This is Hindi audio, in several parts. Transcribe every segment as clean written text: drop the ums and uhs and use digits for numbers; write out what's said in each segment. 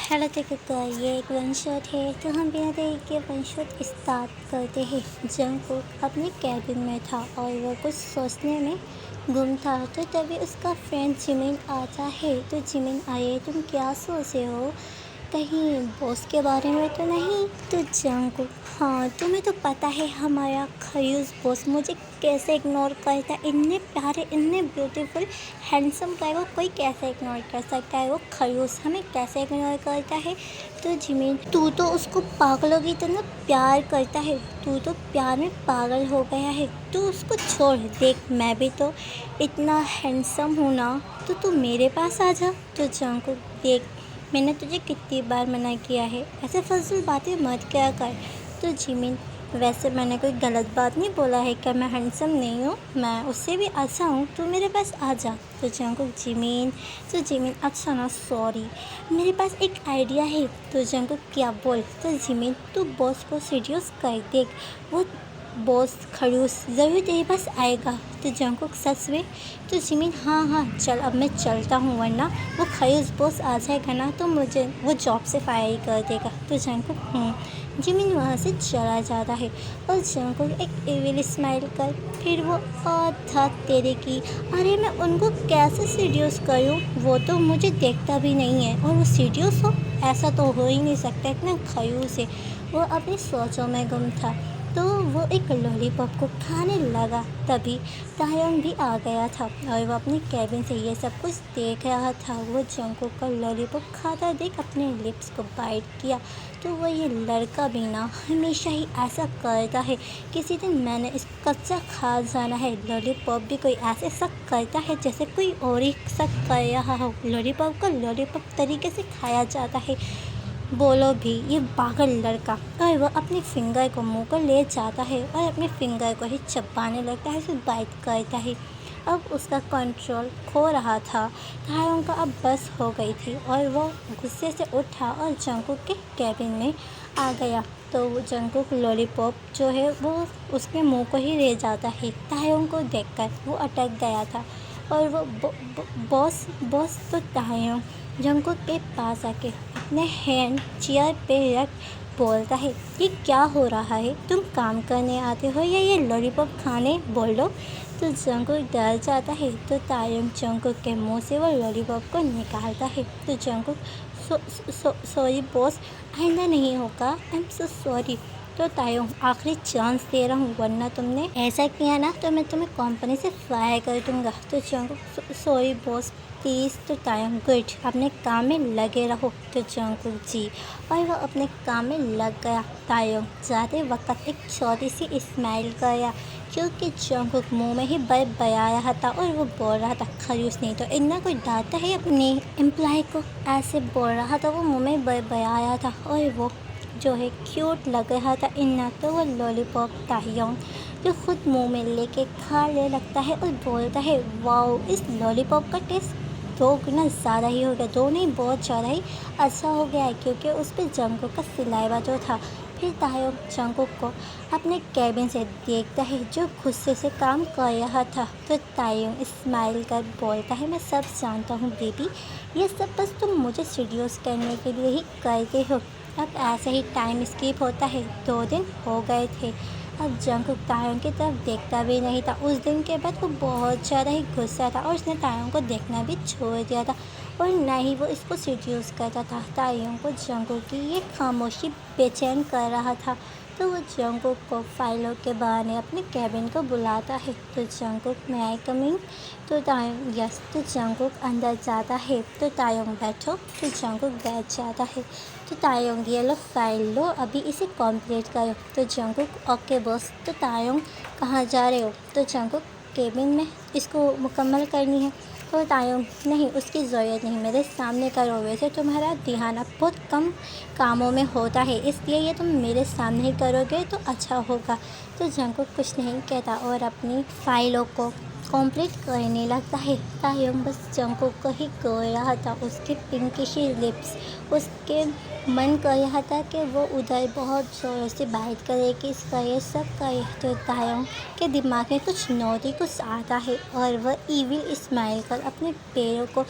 हेलो देखो, ये एक वन शॉट है तो हम बिना देरी के वन शॉट स्टार्ट करते हैं। जंगकुक अपने कैबिन में था और वह कुछ सोचने में गुम था। तो तभी उसका फ्रेंड जिमिन आता है। तो जिमिन आए, तुम क्या सोच रहे हो? कहीं बॉस के बारे में तो नहीं? तो जंगकुक, हाँ तुम्हें तो पता है हमारा खड़ूस बॉस मुझे कैसे इग्नोर करता है। इतने प्यारे, इतने ब्यूटीफुल हैंडसम गाय को कोई कैसे इग्नोर कर सकता है? वो खड़ूस हमें कैसे इग्नोर करता है? तो जिमिन, तू तो उसको पागलों की तरह प्यार करता है। तू तो प्यार में पागल हो गया है। तू उसको छोड़, देख मैं भी तो इतना हैंडसम हूँ ना, तो तू मेरे पास आ जा। तो जंगकुक, देख मैंने तुझे कितनी बार मना किया है, ऐसे फजूल बातें मत किया कर। तो जिमिन, वैसे मैंने कोई गलत बात नहीं बोला है क्या? मैं हैंडसम नहीं हूँ? मैं उससे भी अच्छा हूँ। तू मेरे पास आ जा। तो जंगकुक, जिमिन। तो जिमिन, अच्छा ना, सॉरी, मेरे पास एक आइडिया है। तो जंगकुक, क्या? बोल। तो जिमिन, तू बॉस को सीरियस कर देख, वो बॉस खड़ूस ज़रूर तेरे पास आएगा। तो जंगकुक, सच में? तो जिमिन, हाँ हाँ चल, अब मैं चलता हूँ, वरना वो खड़ूस बॉस आ जाएगा ना तो मुझे वो जॉब से फायर ही कर देगा। तो जंगकुक, जिमिन वहाँ से चला जाता है और जंगकुक एक इविल स्माइल कर फिर वो था तेरे की, अरे मैं उनको कैसे सीड्यूस करूँ? वो तो मुझे देखता भी नहीं है और वो सीड्यूस हो, ऐसा तो हो ही नहीं सकता, इतना खड़ूस है। वो अपनी सोचों में गुम था तो वो एक लॉलीपॉप को खाने लगा। तभी तायंग भी आ गया था और वो अपने कैबिन से ये सब कुछ देख रहा था। वो जंगकुक का लॉलीपॉप खाता देख अपने लिप्स को बाइट किया। तो वो ये लड़का भी ना हमेशा ही ऐसा करता है, किसी दिन मैंने इसको कच्चा खा जाना है। लॉलीपॉप भी कोई ऐसे शक करता है जैसे कोई और ही शक कर रहा हो। लॉलीपॉप को लॉलीपॉप तरीके से खाया जाता है, बोलो भी, ये पागल लड़का। और वह अपनी फिंगर को मुंह को ले जाता है और अपने फिंगर को ही चबाने लगता है, फिर बाइट करता है। अब उसका कंट्रोल खो रहा था। तायोंग का अब बस हो गई थी और वो गुस्से से उठा और जंगकुक के कैबिन में आ गया। तो वो जंगकुक लॉलीपॉप जो है वो उसके मुंह को ही ले जाता है। तायोंग को देखकर वो अटक गया था और वो बॉस बॉस। तो तायोंग जंगकुक के पास आके अपने हैंड चेयर पे रख बोलता है, ये क्या हो रहा है? तुम काम करने आते हो या ये लॉलीपॉप खाने? बोलो। तो जंगकुक डर जाता है। तो तायंग जंगकुक के मुंह से वो लॉलीपॉप को निकालता है। तो जंगकुक, सॉरी बॉस, आइंदा नहीं होगा, आई एम सो सॉरी। तो तायंग, आखिरी चांस दे रहा हूँ, वरना तुमने ऐसा किया ना तो मैं तुम्हें कंपनी से फायर कर दूँगा। तो जंगकुक, सॉरी बॉस प्लीज़। तो तायंग, गुड, अपने काम में लगे रहो। तो जंगकुक, जी। और वह अपने काम में लग गया। तायंग जाते वक्त एक छोटी सी स्माइल किया क्योंकि जंगकुक मुंह में ही बल बया रहा था और वो बोल रहा था, खड़ूस नहीं तो इतना कोई डांटता है अपने एम्प्लॉय को? ऐसे बोल रहा था, वो मुंह में बल बया रहा था और वो जो है क्यूट लग रहा था इतना। तो वो लॉलीपॉप तायंग जो खुद मुंह में लेके खाने लगता है और बोलता है, वाओ, इस लॉलीपॉप का टेस्ट 2 गुना ज़्यादा ही हो गया, 2 नहीं बहुत ज़्यादा ही अच्छा हो गया है क्योंकि उस पर जंगकुक का सिलावा जो था। फिर तायंग जंगकुक को अपने कैबिन से देखता है जो गुस्से से काम कर रहा था। तो तायंग स्माइल कर बोलता है, मैं सब जानता हूँ बेबी, ये सब बस तुम मुझे सीरियस करने के लिए ही करते हो। अब ऐसे ही टाइम स्किप होता है। 2 दिन हो गए थे। अब जंगकुक तायंग की तरफ देखता भी नहीं था। उस दिन के बाद वो बहुत ज़्यादा ही गुस्सा था और उसने तायंग को देखना भी छोड़ दिया था और ना ही वो इसको सीड्यूस करता था। तायंग को जंगकुक की ये खामोशी बेचैन कर रहा था। तो वो जंगकुक को फाइलों के बहाने अपने कैबिन को बुलाता है। तो जंगकुक, मैं आई कमिंग? तो तायंग, यस। तो जंगकुक अंदर जाता है। तो तायंग, बैठो। तो जंगकुक बैठ जाता है। तो तायंग, ये लो फाइल लो, अभी इसे कंप्लीट करो। तो जंगकुक, ओके बॉस। तो तायंग, कहाँ जा रहे हो? तो जंगकुक, केबिन में इसको मुकम्मल करनी है। तो तायंग, नहीं उसकी ज़रूरत नहीं, मेरे सामने करो, वैसे तुम्हारा ध्यान अब बहुत कम कामों में होता है, इसलिए ये तुम मेरे सामने ही करोगे तो अच्छा होगा। तो जंगकुक कुछ नहीं कहता और अपनी फाइलों को कंप्लीट करने लगता है। तायंग बस जंगकुक को ही कर रहा था, उसके पिंकिशी लिप्स, उसके मन कर रहा था कि वो उधर बहुत ज़ोर से बात करे, किस करे, सब करे। तो तायंग के दिमाग में कुछ नौती कुछ आता है और वह ईविल स्माइल कर अपने पैरों को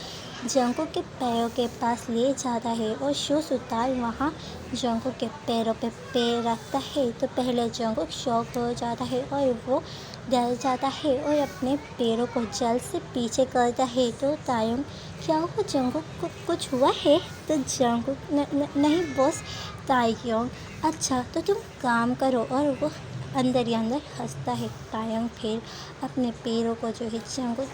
जंगकुक के पैरों के पास ले जाता है और शूज उतार वहाँ जंगकुक के पैरों पे पैर रखता है। तो पहले जंगकुक शॉक हो जाता है और वो डर जाता है और अपने पैरों को जल्द से पीछे करता है। तो तायुंग, क्या हुआ जंगकुक को कुछ हुआ है? तो जंगकुक, नहीं बॉस। तायुंग, अच्छा तो तुम काम करो। और वो अंदर ही अंदर हंसता है। तायुंग फिर अपने पैरों को जो है जंगकुक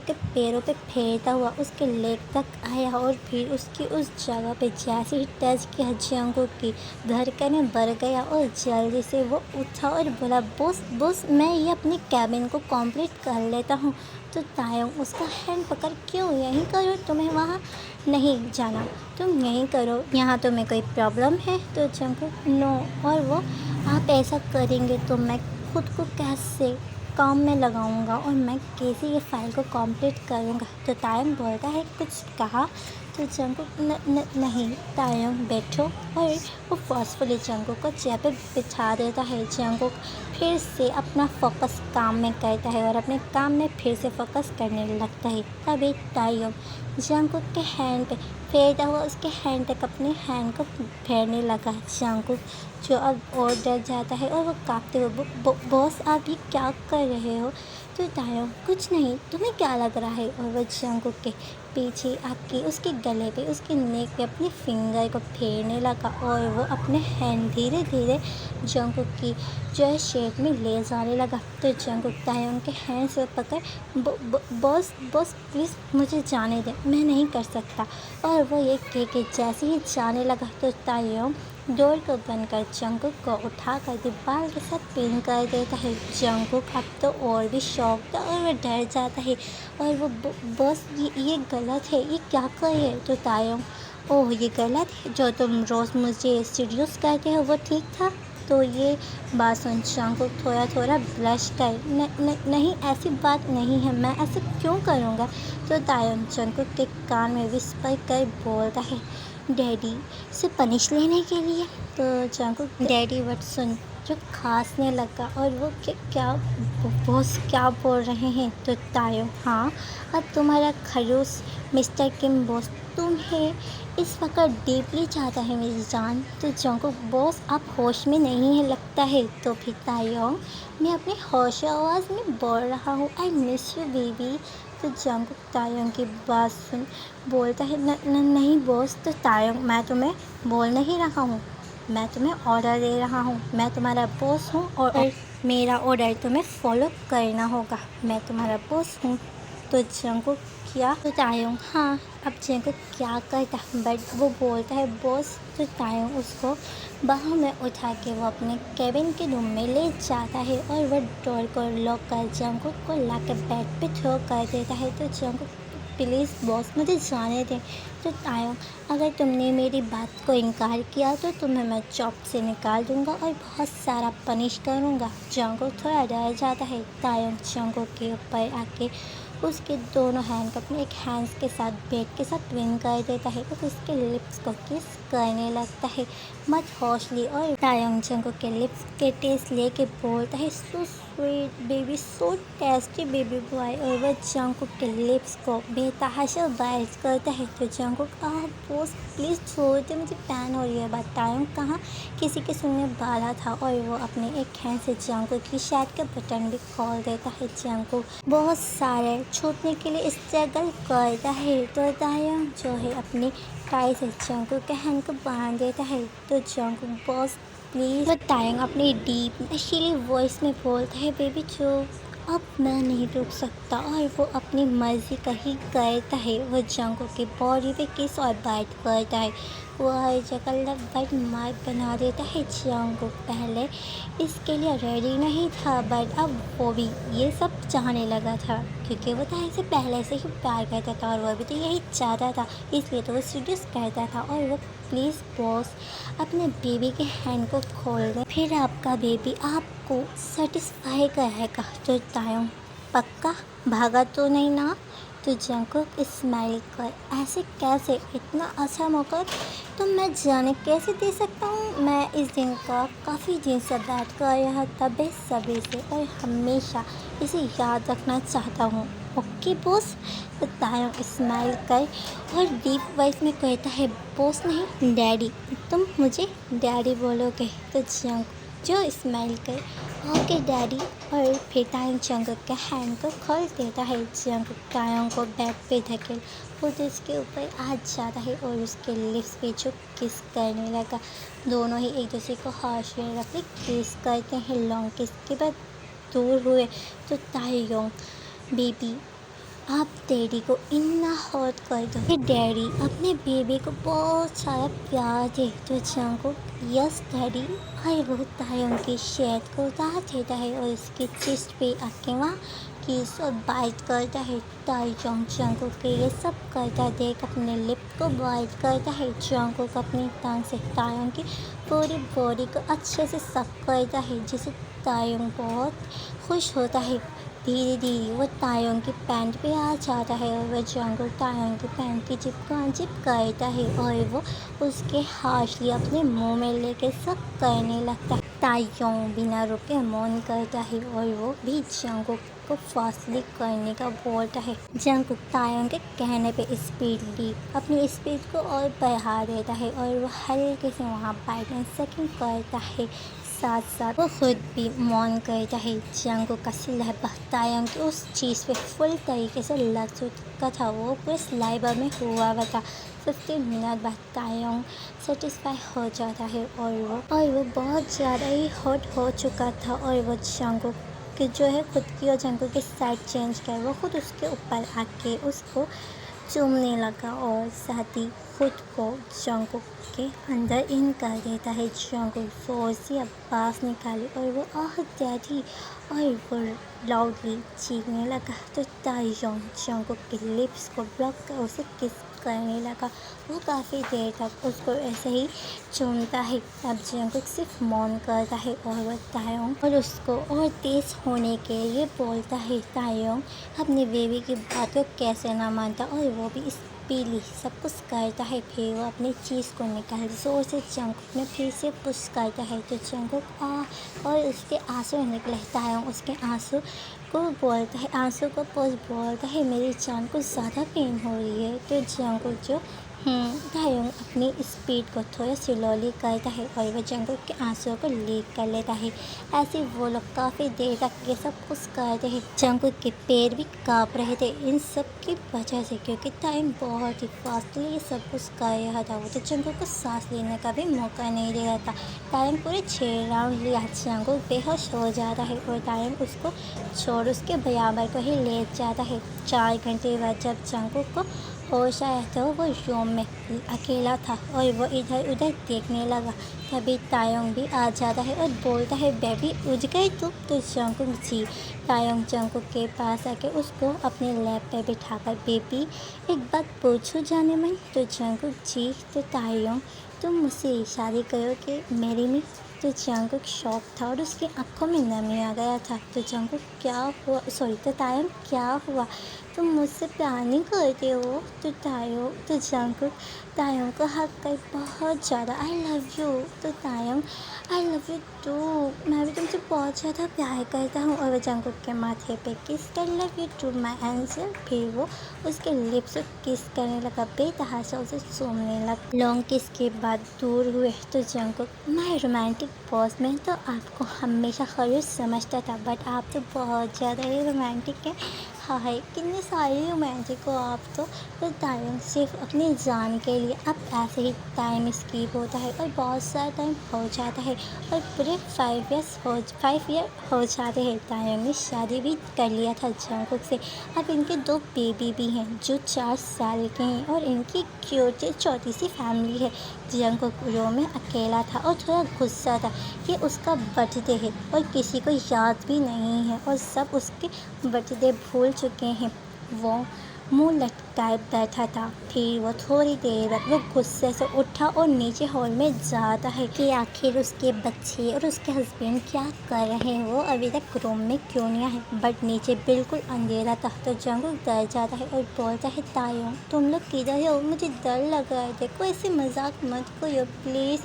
के पैरों पे फेरता हुआ उसके लेग तक आया और फिर उसकी उस जगह पे जैसे ही टच किया जंगकुक की धड़कनें बढ़ गया और जल्दी से वो उठा और बोला, बॉस बॉस, मैं ये अपनी कैबिन को कंप्लीट कर लेता हूँ। तो तायुंग उसका हैंड पकड़, क्यों? यहीं करो, तुम्हें वहाँ नहीं जाना, तुम यहीं करो, यहाँ तुम्हें कोई प्रॉब्लम है? तो जंगकुक, नो। और वो, आप ऐसा करेंगे तो मैं खुद को कैसे काम में लगाऊंगा और मैं कैसे ये फाइल को कंप्लीट करूंगा? तो तायुंग बोलता है, कुछ कहा? तो जंगकुक, नहीं। तायुंग, बैठो। और वो फोर्सफुली जंगकुक को चेयर पे बिठा देता है। जंगकुक फिर से अपना फोकस काम में करता है और अपने काम में फिर से फोकस करने लगता है। तभी तायुंग जंगकुक के हैंड पे फेरता हुआ उसके हैंड तक अपने हैंड को फेरने लगा। जंगकुक जो अब और डर जाता है और वो कांपते हुए, बॉस आप ये क्या कर रहे हो? तो तायुंग, कुछ नहीं, तुम्हें क्या लग रहा है? और वो जंगकुक के पीछे आके उसके गले पे उसके नेक पे अपने फिंगर को फेरने लगा और वो अपने हैंड धीरे धीरे जंगकुक की जो है शेप में ले जाने लगा। तो जंगकुक तायुंग के हैंड से पकड़, बॉस बॉस प्लीज़ मुझे जाने दे, मैं नहीं कर सकता। और वो ये कह के जैसे ही जाने लगा तो तायुंग डोर को बंद कर जंगकुक को उठाकर दीवार के साथ पिन कर देता है। जंगकुक अब तो और भी शॉक था और वह डर जाता है और वो, बॉस ये गलत है, ये क्या कर रहे? तो तायुंग, ओह ये गलत है, जो तुम रोज़ मुझे सीरियस करते हो वो ठीक था? तो ये बात सुन जंगकुक थोड़ा थोड़ा ब्लश कर, नहीं ऐसी बात नहीं है, मैं ऐसे क्यों करूँगा? तो तायुंग जंगकुक के कान में विस्पर कर बोलता है, डैडी से पनिश लेने के लिए। तो जंगकुक डैडी वर्ड सुन जो खांसने लगा और वो, क्या बॉस क्या बोल रहे हैं? तो तायुंग, हाँ अब तुम्हारा खड़ूस मिस्टर किम बॉस तुम्हें इस वक्त डीपली चाहता है मेरी जान। तो जंगकुक, बॉस आप होश में नहीं है लगता है। तो फिर तायुंग, मैं अपने होश आवाज़ में बोल रहा हूँ, आई मिस यू बेबी। तो जंगकुक तायुंग की बात सुन बोलता है, नहीं बॉस। तो तायुंग, मैं तुम्हें बोल नहीं रहा हूँ, मैं तुम्हें ऑर्डर दे रहा हूँ, मैं तुम्हारा बॉस हूँ और मेरा ऑर्डर तुम्हें फॉलो करना होगा, मैं तुम्हारा बॉस हूँ। तो जंगकुक, क्या? तो तायुंग, हाँ अब जंगकुक क्या करता बट वो बोलता है बॉस। तो तायुंग उसको बाहों में उठा के वो अपने केबिन के रूम में ले जाता है और वह डोर को लॉक कर जंगकुक को ला के बेड पे थ्रो कर देता है। तो जंगकुक, प्लीज़ बॉस मुझे जाने दें। तो तायुंग, अगर तुमने मेरी बात को इनकार किया तो तुम्हें मैं जॉब से निकाल दूंगा और बहुत सारा पनिश करूंगा। जंगकुक थोड़ा डर जाता है। तायुंग जंगकुक के ऊपर आके उसके दोनों हैंड को अपने एक हैंड्स के साथ बेड के साथ ट्विन कर देता है और उसके लिप्स को किस करने लगता है मत होशली। और तायुंग जंगकुक के लिप्स के टेस्ट लेके बोलता है, so sweet baby, so tasty baby boy. और वह जंगकुक के लिप्स को बेतहाशा बाइट करता है। तो जंगकुक, बॉस प्लीज़ छोड़ दे, मुझे पैन हो रही है। बात तायुंग कहाँ किसी के सुनने वाला था और वो अपने एक हैंड से जंगकुक की शर्ट का बटन भी खोल देता है। जंगकुक बहुत सारे छूटने के लिए स्ट्रगल करता है। तो तायुंग जो है अपनी टाई से जंगकुक के हैंड को बांध देता है। तो जंगकुक, बॉस प्लीज़। तो तायुंग अपनी डीप नशीली वॉइस में बोलता है, बेबी जो अब मैं नहीं रुक सकता। और वो अपनी मर्जी का ही करता है। वो जंगकुक की बॉडी पे किस और बाइट करता है। वो हर जगह लव बाइट मार्क बना देता है। जंगकुक पहले इसके लिए रेडी नहीं था बट अब वो भी ये सब चाहने लगा था क्योंकि वो तायुंग से पहले से ही प्यार करता था और वो भी तो यही चाहता था, इसलिए तो वो सीरियस करता था। और वो, प्लीज़ बॉस अपने बेबी के हैंड को खोल दें, फिर आपका बेबी आपको सेटिस्फाई करेगा। तो तायुंग, पक्का भागा तो नहीं ना? तो जंकुक स्माइल कर, ऐसे कैसे, इतना अच्छा मौका तो मैं जाने कैसे दे सकता हूँ। मैं इस दिन का काफ़ी दिन से वेट कर रहा था बेसब्री से और हमेशा इसे याद रखना चाहता हूँ। ओके बॉस, तो तायंग स्माइल कर और डीप वॉइस में कहता है, बॉस नहीं डैडी, तुम मुझे डैडी बोलोगे। तो जंग जो स्माइल कर, ओके डैडी, और फिर तायंग जंगक के हैंड को खोल देता है। जंगक तायंग को बेड पे धकेल खुद उसके ऊपर आ जाता है और उसके लिप्स पे जो किस करने लगा। दोनों ही एक दूसरे को हाश में रख के किस करते हैं। लॉन्ग किस के बाद दूर हुए तो तायंग, बेबी आप डैडी को इतना हर्ट कर दो कि डैडी अपने बेबी को बहुत सारा प्यार दे। तो जंकुक, यस डैडी, और वो तायंग की शेड को उतार देता है और उसकी चेस्ट पे आके वहाँ किस और बाइट करता है। तायंग जंकुक के ये सब करता देख अपने लिप को बाइट करता है। जंकुक अपनी टांग से तायंग की पूरी बॉडी को अच्छे से सक करता है, जिससे तायंग बहुत खुश होता है। धीरे धीरे वो तायंग की पैंट पे आ जाता है और वह जंकुक तायंग की पैंट की जिप को अनजिप करता है और वो उसके हाशली अपने मुंह में लेके सब करने लगता है। तायंग बिना रुके मौन करता है और वो भी जंकुक को फासले करने का बोलता है। जंकुक तायंग के कहने पे स्पीडली अपनी स्पीड को और बढ़ा देता है और वो हल्के से वहाँ बाइट एंड सेकंड करता है। साथ साथ वो खुद भी मौन करता है। जंकुक का सिलहबा तायंग की उस चीज़ पे फुल तरीके से लग चुका था। वो पूरे स्लाइबर में हुआ था। 15 मिनट बाद तायंग सेटिस्फाई हो जाता है और वो बहुत ज़्यादा ही हॉट हो चुका था और वो जंकुक कि जो है खुद की और जंकुक की साइड चेंज कर वो खुद उसके ऊपर आके उसको चूमने लगा और साथ ही खुद को जंकुक के अंदर इन कर देता है। जंकुक जोर से आवाज़ निकाली और वो आहत्या थी और वो लाउडली चीखने लगा। तो तायंग जंकुक के लिप्स को ब्लॉक कर उसे किस करने लगा। वो काफ़ी देर तक उसको ऐसे ही चूमता है। अब जंकुक सिर्फ मौन करता है और वो तायंग और उसको और तेज़ होने के लिए बोलता है। तायंग अपने बेबी की बात को कैसे ना मानता और वो भी स्पीडली सब कुछ करता है। फिर वो अपनी चीज़ को निकाल जोर से जंकुक में फिर से पुश करता है। तो जंकुक और उसके आंसू निकले। तायंग उसके आंसू को बोलता है, आंसू को पोस बोलता है, मेरी जान को ज़्यादा पेन हो रही है। तो जंकुक जो तायंग अपनी स्पीड को थोड़ा स्लोली करता है और वह जंकुक के आंसुओं को लीक कर लेता है। ऐसे वो लोग काफ़ी देर तक ये सब कुछ करते हैं। जंकुक के पैर भी काँप रहे थे इन सब की वजह से, क्योंकि टाइम बहुत ही फास्टली ये सब कुछ कर रहा था। वो तो जंकुक को सांस लेने का भी मौका नहीं दे रहा था। टाइम पूरे 6 राउंड लिया। जंकुक बेहोश हो जाता है और टाइम उसको छोड़ उसके बराबर को ही ले जाता है। 4 घंटे बाद जब जंकुक को होश आया तो वो रूम में अकेला था और वो इधर उधर देखने लगा। तभी तायंग भी आ जाता है और बोलता है, बेबी उठ गई तुम? तो जंकुक, जी। तायंग जंकुक के पास आके उसको अपने लैप पे बिठाकर, बेबी एक बात पूछूं जाने मन? तो जंकुक, जी। तो तायंग, तुम मुझसे शादी करोगे मेरी में? तो जंकुक शॉक था और उसकी आंखों में नमी आ गया था। तो जंकुक, क्या हुआ? सॉरी, तो तायंग क्या हुआ? तुम मुझसे प्यार नहीं करते हो? तो जंकुक तायंग को हक कर बहुत ज़्यादा, आई लव यू। तो तायंग, आई लव यू टू, मैं भी तुमसे बहुत ज़्यादा प्यार करता हूँ। और वो जंकुक के माथे पे किस कर, love you to my answer. फिर वो उसके लिप्स किस करने लगा, बेतहाशा उसे चूमने लगा। लॉन्ग किस के बाद दूर हुए। तो जंकुक, माई रोमांटिक बॉस, मैं तो आपको हमेशा खड़ूस समझता था, बट आप तो बहुत ज़्यादा ही रोमांटिक है। हाय कितने सारे रोमांटिक हो आप तो। तायंग सिर्फ अपनी जान के लिए अब ऐसे ही टाइम स्किप होता है और बहुत सारा टाइम हो जाता है और पूरे 5 ईयर हो जाते हैं। तायंग ने शादी भी कर लिया था जंकुक से। अब इनके 2 बेबी भी हैं जो 4 साल के हैं और इनकी क्यूट छोटी सी फैमिली है। जंकुक रूम में अकेला था और थोड़ा गुस्सा था कि उसका बर्थडे है और किसी को याद भी नहीं है और सब उसके बर्थडे भूल चुके हैं। वो मुंह लटकाए बैठा था। फिर वो थोड़ी देर बाद वो गुस्से से उठा और नीचे हॉल में जाता है कि आखिर उसके बच्चे और उसके हस्बैंड क्या कर रहे हैं, वो अभी तक रूम में क्यों नहीं आए। बट नीचे बिल्कुल अंधेरा था। तो जंगकुक डर जाता है और बोलता है, तायोंग तुम लोग किधर हो, मुझे डर लग रहा है, देखो ऐसे मजाक मत करो प्लीज़,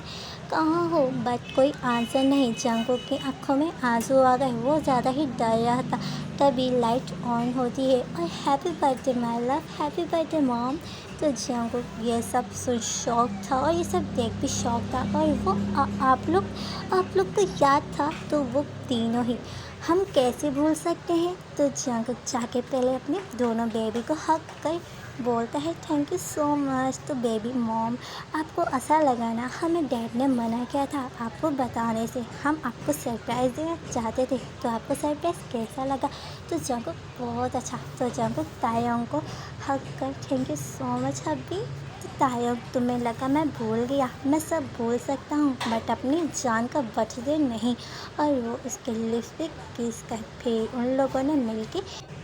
कहाँ हो। बट कोई आंसर नहीं। जंगकुक की आंखों में आंसू आ गए, वो ज़्यादा ही डर रहा था। तभी लाइट ऑन होती है और happy birthday my love, happy birthday mom. तो जंगकुक ये सब सुन शौक था और ये सब देख भी शौक था। और वो आप लोग को याद था। तो वो तीनों ही हम कैसे भूल सकते हैं। तो जंगकुक जाके पहले अपने दोनों बेबी को हग कर बोलता है, थैंक यू सो मच। तो बेबी मॉम, आपको ऐसा लगा ना, हमें डैड ने मना किया था आपको बताने से, हम आपको सरप्राइज़ देना चाहते थे। तो आपको सरप्राइज़ कैसा लगा। तो जंगकुक बहुत अच्छा। तो जंगकुक तायोंग को हग कर thank you so much hubby. तो तायोंग, तुम्हें लगा मैं भूल गया, मैं सब भूल सकता हूँ बट अपनी जान का बर्थडे नहीं। और वो उसके लिप्स पे किस कर फिर उन लोगों ने मिलके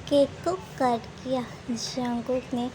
केक को कट किया। जंगकुक ने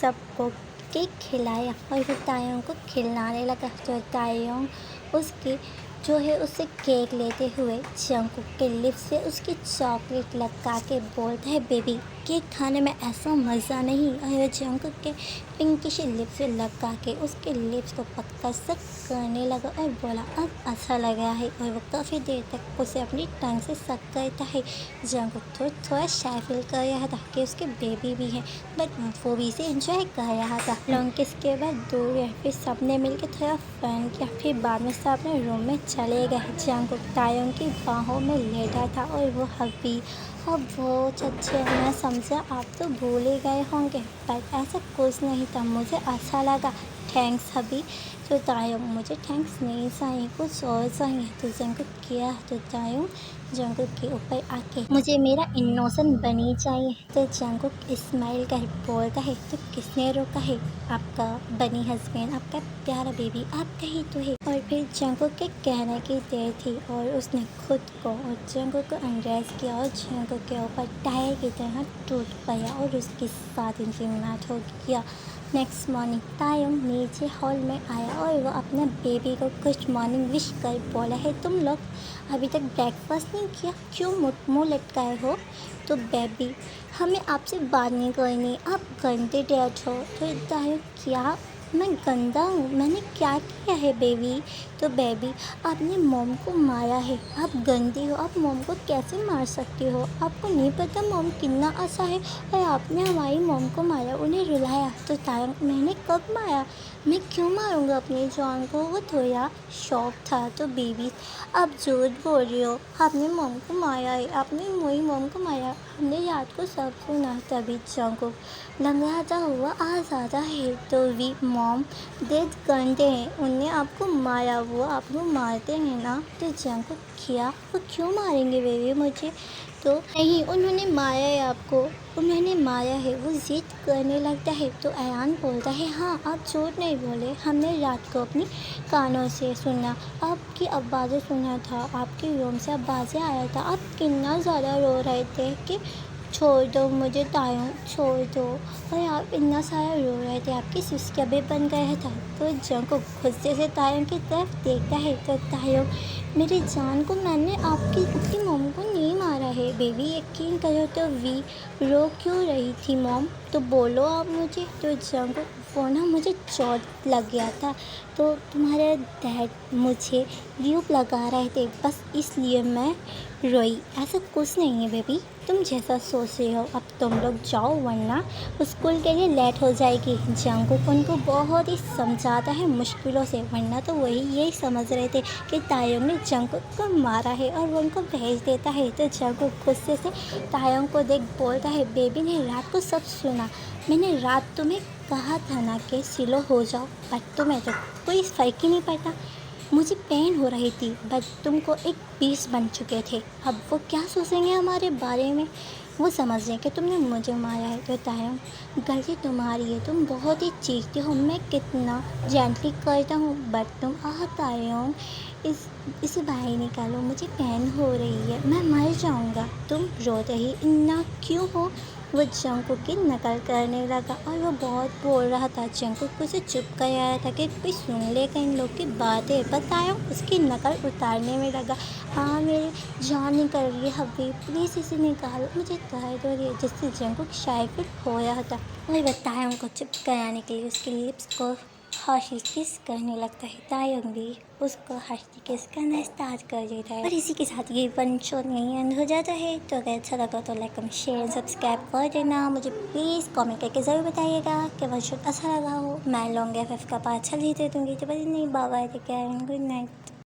सबको केक खिलाया और वो तायोंग को खिलाने लगा। तो तायोंग उसकी जो है उससे केक लेते हुए जंगकुक के लिप्स से उसकी चॉकलेट लगा के बोलता है, बेबी केक खाने में ऐसा मज़ा नहीं। और वो जंगकुक के पिंकिश लिप्स से लगा के उसके लिप्स को पक्का से करने लगा और बोला, अब अच्छा लग रहा है। और वो काफ़ी देर तक उसे अपनी टंग से सक करता है। जंगकुक थोड़ा शाय फील कर रहा था कि उसके बेबी भी है, बट वो भी इसे एंजॉय कर रहा था। लॉन्ग किस के बाद दूर गए, फिर सबने मिलकर थोड़ा फन किया। फिर बाद में सब अपने रूम में चले गए। जंगकुक तायोंग की बाहों में लेटा था और वो हब्बी। अब वो चच्चे, मैं समझा आप तो भूल ही गए होंगे, बट ऐसा कुछ नहीं था, मुझे अच्छा लगा, थैंक्स हबी। तो तायोंग, मुझे थैंक्स नहीं चाहिए, कुछ और चाहिए। तो जंगकुक किया। तो तायोंग जंगकुक के ऊपर आके, मुझे मेरा इनोसेंट बनी चाहिए। तो जंगकुक स्माइल कर बोलता है, तो किसने रोका है, आपका बनी हस्बैंड, आपका प्यारा बेबी आपका ही तो है। और फिर जंगकुक के कहने की देर थी और उसने खुद को और जंगकुक को अनड्रेस किया और जंगकुक के ऊपर टायर की तरह टूट पड़ा और उसके साथ इनकी मैच हो गया। नेक्स्ट मॉर्निंग तायोंग नीचे हॉल में आया और वो अपने बेबी को गुड मॉर्निंग विश कर बोला है, तुम लोग अभी तक ब्रेकफास्ट नहीं किया, क्यों मुँह लटकाए हो। तो बेबी, हमें आपसे बात नहीं करनी, आप गंदे डैड हो। तो तायोंग, क्या मैं गंदा हूँ, मैंने क्या किया है बेबी। तो बेबी, आपने मॉम को मारा है, आप गंदी हो, आप मॉम को कैसे मार सकती हो, आपको नहीं पता मॉम कितना अच्छा है और आपने हमारी मॉम को मारा, उन्हें रुलाया। तो तायोंग, मैंने कब मारा, मैं क्यों मारूंगा अपनी जान को। वो थोड़ा शौक था। तो बेबी, आप झूठ बोल रही हो, आपने मॉम को मारा है, आपने मेरी मॉम को मारा, हमने रात को सब सुना। तभी जंगकुक लंगड़ाता हुआ आ जाता है। तो वी मॉम डेड गंदे हैं, उनने आपको मारा, वो आपको मारते हैं ना। तो जंगकुक, किया, वो क्यों मारेंगे बेबी मुझे। तो नहीं, उन्होंने मारा है आपको, उन्होंने मारा है, वो जिद करने लगता है। तो अयान बोलता है, हाँ आप झूठ नहीं बोले, हमने रात को अपनी कानों से सुना, आपकी आवाज़ें सुना था, आपके रूम से आवाज़ें आया था, आप कितना ज़्यादा रो रहे थे कि छोड़ दो मुझे तायोंग, छोड़ दो। और आप इतना सारा रो रहे थे, आपकी सिस्कियाँ भी बन गया था। तो जंगकुक गुस्से से तायोंग की तरफ देखता है। तो तायोंग, मेरी जान को मैंने आपकी मॉम को नहीं मारा है बेबी, यकीन करो। तो वी, रो क्यों रही थी मॉम, तो बोलो आप मुझे। तो जंगकुक, वो ना मुझे चोट लग गया था, तो तुम्हारे डैड मुझे ल्यूब लगा रहे थे, बस इसलिए मैं रोई, ऐसा कुछ नहीं है बेबी, तुम जैसा सोच रहे हो। अब तुम लोग जाओ वरना स्कूल के लिए लेट हो जाएगी। जंगकुक उनको बहुत ही समझाता है मुश्किलों से, वरना तो वही यही समझ रहे थे कि तायोंग ने जंगकुक को मारा है और वो उनको भेज देता है। तो जंगकुक गुस्से से तायोंग को देख बोलता है, बेबी ने रात को सब सुना, मैंने रात तुम्हें कहा था ना कि सिलो हो जाओ, बट तुम्हें तो कोई फ़र्क ही नहीं पड़ता, मुझे पेन हो रही थी, बट तुमको एक पीस बन चुके थे, अब वो क्या सोचेंगे हमारे बारे में, वो समझ रहे कि तुमने मुझे मारा है। तो तायोंग, गलती तुम्हारी है, तुम बहुत ही चीखती हो, मैं कितना जेंटली करता हूँ, बट तुम तायोंग इस इसे बाहर निकालो, मुझे पेन हो रही है, मैं मर जाऊँगा। तुम रो रही इन्ना क्यों हो? वो जंकुक की नकल करने लगा और वो बहुत बोल रहा था। जंकुक उसे चुप कराया था कि कोई सुन लेगा इन लोग की बातें। बताया उसकी नकल उतारने में लगा। हाँ, मेरी जान निकल रही है हबीब, प्लीज़ इसे निकालो, मुझे दर्द हो रही है। जिससे जंकुक शायद हो रहा था और बताया उनको चुप कराने के लिए उसके लिप्स को हाशी किस करने लगता है। तायंग भी उसको हाशी किस करना स्टार्ट कर देता है। और इसी के साथ ये वन शॉट यहीं एंड हो जाता है। तो अगर अच्छा लगा तो लाइक कमेंट शेयर सब्सक्राइब कर देना। मुझे प्लीज़ कमेंट करके ज़रूर बताइएगा कि वन शॉट अच्छा लगा हो। मैं लॉन्ग एफ का पार्ट अच्छा दे दूँगी। तो बस नहीं, bye bye, take care and good night.